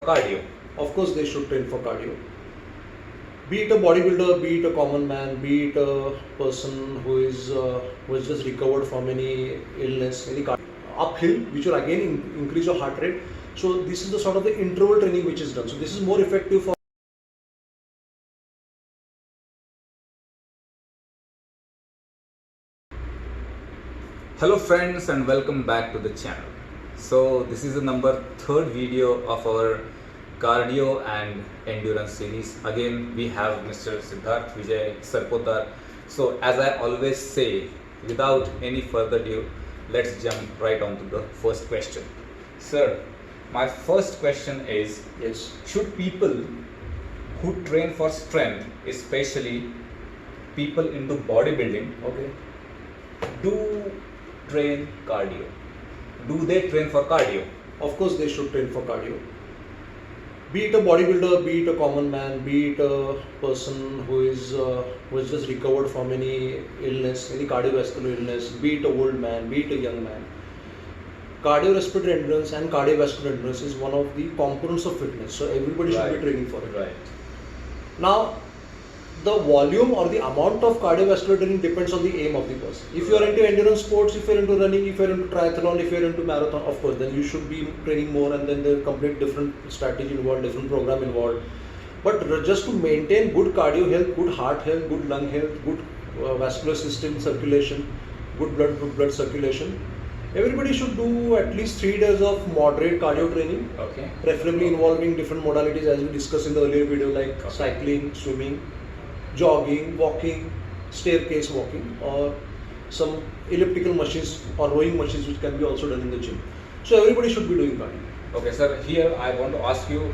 Cardio. Of course, they should train for cardio. Be it a bodybuilder, be it a common man, be it a person who has just recovered from any illness, any uphill, which will again increase your heart rate. So this is the sort of the interval training which is done. So this is more effective for. Hello friends and welcome back to the channel. So this is the number 3rd video of our cardio and endurance series. Again we have Mr. Siddharth Vijay Sarpotar. So as I always say, without any further ado, let's jump right on to the first question. Sir, my first question is, Yes. should people who train for strength, especially people into bodybuilding, Okay. do train cardio? Do they train for cardio? Of course, they should train for cardio. Be it a bodybuilder, be it a common man, be it a person who has just recovered from any illness, any cardiovascular illness, be it a old man, be it a young man. Cardiorespiratory endurance and cardiovascular endurance is one of the components of fitness. So everybody should be training for it. Right. Now, the volume or the amount of cardiovascular training depends on the aim of the person. If you are into endurance sports, if you are into running, if you are into triathlon, if you are into marathon, of course, then you should be training more, and then there are complete different strategy involved, different program involved. But just to maintain good cardio health, good heart health, good lung health, good vascular system circulation, good blood circulation, everybody should do at least 3 days of moderate cardio training. Okay. Preferably involving different modalities as we discussed in the earlier video, like cycling, swimming, jogging, walking, staircase walking, or some elliptical machines or rowing machines which can be also done in the gym. So everybody should be doing cardio. Okay, sir, here I want to ask you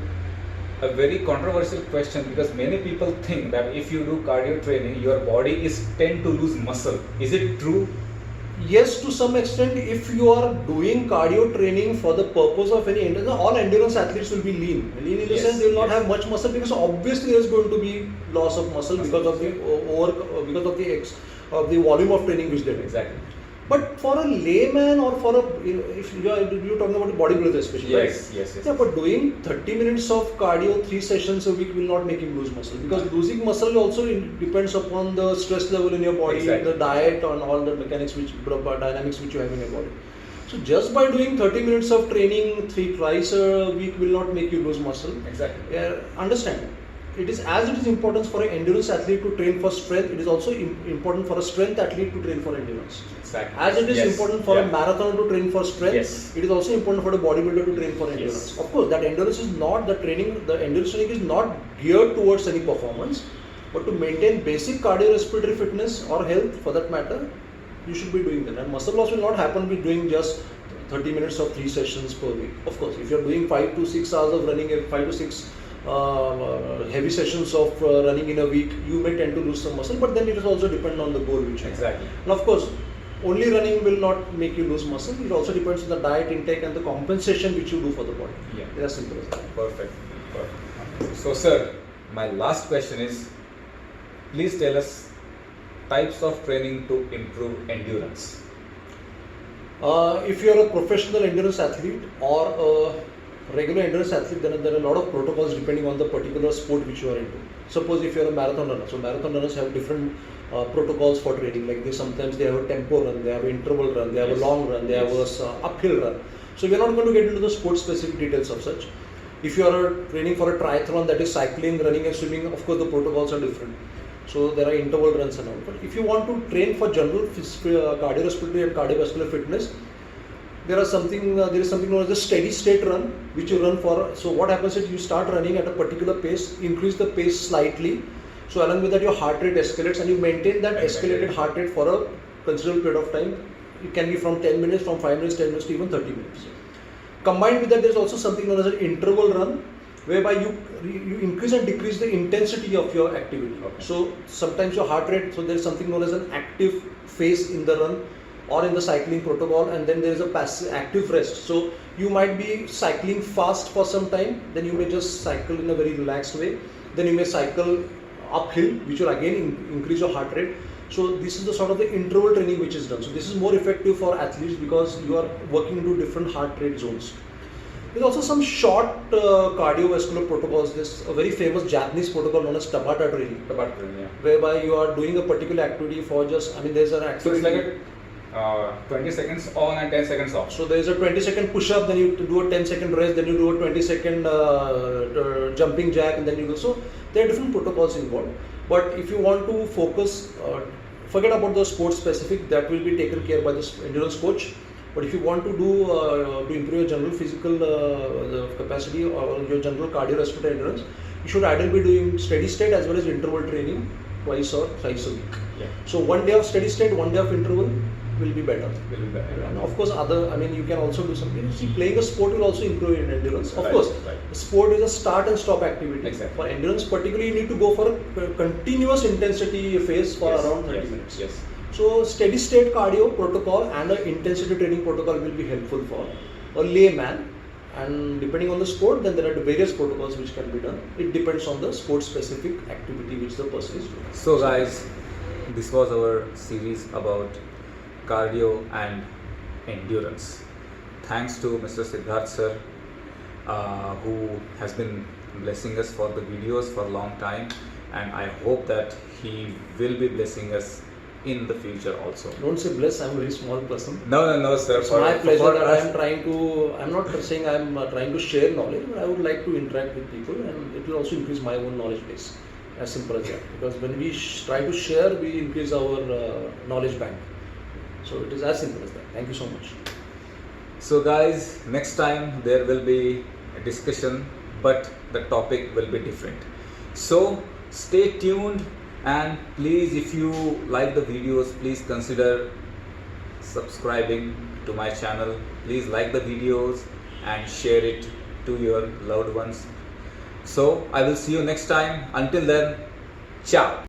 a very controversial question, because many people think that if you do cardio training, your body is tend to lose muscle. Is it true? Yes, to some extent, if you are doing cardio training for the purpose of any endurance, all endurance athletes will be lean. Lean in the Yes, sense they will not yes. have much muscle, because obviously there is going to be loss of muscle because of the of the volume of training which they do. Exactly. But for a layman or for a, if you're talking about bodybuilders especially, Yes, right? yes, yes. Yeah, but doing 30 minutes of cardio, 3 sessions a week will not make him lose muscle, because losing muscle also depends upon the stress level in your body, Exactly. the diet, and all the mechanics dynamics which you have in your body. So just by doing 30 minutes of training twice a week will not make you lose muscle. Exactly. Understand? It is important for an endurance athlete to train for strength. It is also important for a strength athlete to train for endurance. Exactly. As it is Yes. important for a marathon to train for strength, Yes. it is also important for a bodybuilder to train for endurance. Yes. Of course, that endurance is not the endurance training is not geared towards any performance, but to maintain basic cardiorespiratory fitness or health for that matter, you should be doing that. And muscle loss will not happen with doing just 30 minutes of 3 sessions per week. Of course, if you are doing 5 to 6 hours of running, 5 to 6 heavy sessions of running in a week, you may tend to lose some muscle, but then it is also depend on the goal which you have. Exactly. And of course, only running will not make you lose muscle. It also depends on the diet intake and the compensation which you do for the body. Yeah. It is as simple as that. Perfect. Perfect. So, sir, my last question is, please tell us types of training to improve endurance. If you are a professional endurance athlete or a regular endurance athlete, then there are a lot of protocols depending on the particular sport which you are into. Suppose if you are a marathon runner, so marathon runners have different protocols for training. Like sometimes they have a tempo run, they have an interval run, they have a long run, they have a uphill run. So we are not going to get into the sport specific details of such. If you are training for a triathlon, that is cycling, running and swimming, of course the protocols are different. So there are interval runs and all. But if you want to train for general cardiorespiratory and cardiovascular fitness, there is something known as the steady state run, which you run for. So what happens is you start running at a particular pace, increase the pace slightly. So along with that, your heart rate escalates, and you maintain that escalated heart rate for a considerable period of time. It can be from 10 minutes, from 5 minutes, 10 minutes to even 30 minutes. Combined with that, there is also something known as an interval run, whereby you increase and decrease the intensity of your activity. Okay. So sometimes your heart rate, so there is something known as an active phase in the run or in the cycling protocol, and then there is a passive active rest. So you might be cycling fast for some time, then you may just cycle in a very relaxed way, then you may cycle uphill, which will again increase your heart rate. So this is the sort of the interval training which is done. So this is more effective for athletes because you are working into different heart rate zones. There's also some short cardiovascular protocols. There's a very famous Japanese protocol known as Tabata training, whereby you are doing a particular activity for just, I mean, there's an So activity. it's like a 20 seconds on and 10 seconds off. So there is a 20-second push-up, then you do a 10-second rest, then you do a 20-second jumping jack, and then you go. So there are different protocols involved. But if you want to focus, forget about the sports specific, that will be taken care by the endurance coach. But if you want to do to improve your general physical capacity or your general cardiorespiratory endurance, you should ideally be doing steady state as well as interval training twice or thrice a week. Yeah. So 1 day of steady state, 1 day of interval will be better. Will be better. And of course, you can also do something. You see, playing a sport will also improve your endurance. Of Right, course, right. sport is a start and stop activity. Exactly. For endurance, particularly, you need to go for a continuous intensity phase for Yes, around 30 yes, minutes. Yes. So, steady state cardio protocol and an intensity training protocol will be helpful for a layman. And depending on the sport, then there are various protocols which can be done. It depends on the sport specific activity which the person is doing. So guys, this was our series about cardio and endurance. Thanks to Mr. Siddharth sir, who has been blessing us for the videos for a long time, and I hope that he will be blessing us in the future also. Don't say bless, I'm a very small person. No, sir. It's my pleasure for that us- I'm not saying I'm trying to share knowledge, but I would like to interact with people, and it will also increase my own knowledge base. As simple as that. Because when we try to share, we increase our knowledge bank. So it is as simple as that. Thank you so much. So guys, next time there will be a discussion, but the topic will be different. So stay tuned, and please, if you like the videos, please consider subscribing to my channel. Please like the videos and share it to your loved ones. So I will see you next time. Until then, ciao.